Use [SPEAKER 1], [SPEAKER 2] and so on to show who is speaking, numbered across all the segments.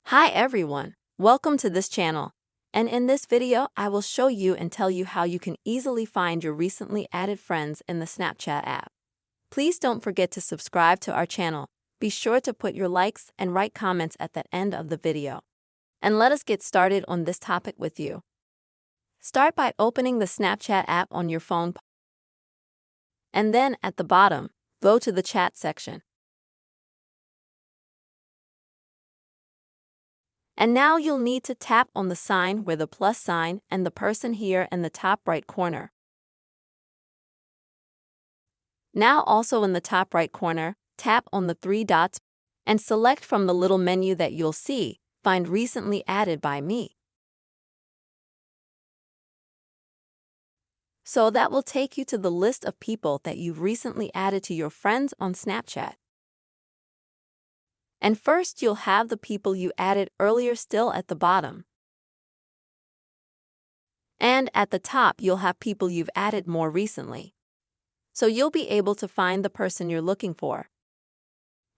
[SPEAKER 1] Hi everyone, welcome to this channel. And in this video, I will show you and tell you how you can easily find your recently added friends in the Snapchat app. Please don't forget to subscribe to our channel. Be sure to put your likes and write comments at the end of the video. And let us get started on this topic with you. Start by opening the Snapchat app on your phone. And then at the bottom, go to the chat section. And now you'll need to tap on the sign where the plus sign and the person here in the top right corner. Now also in the top right corner, tap on the three dots and select from the little menu that you'll see, find recently added by me. So that will take you to the list of people that you've recently added to your friends on Snapchat. And first you'll have the people you added earlier still at the bottom. And at the top you'll have people you've added more recently. So you'll be able to find the person you're looking for.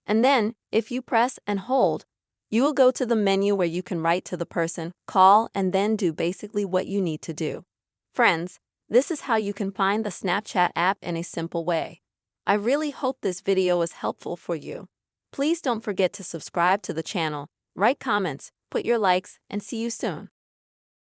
[SPEAKER 1] And then, if you press and hold, you will go to the menu where you can write to the person, call, and then do basically what you need to do. Friends, this is how you can find the Snapchat app in a simple way. I really hope this video was helpful for you. Please don't forget to subscribe to the channel, write comments, put your likes, and see you soon.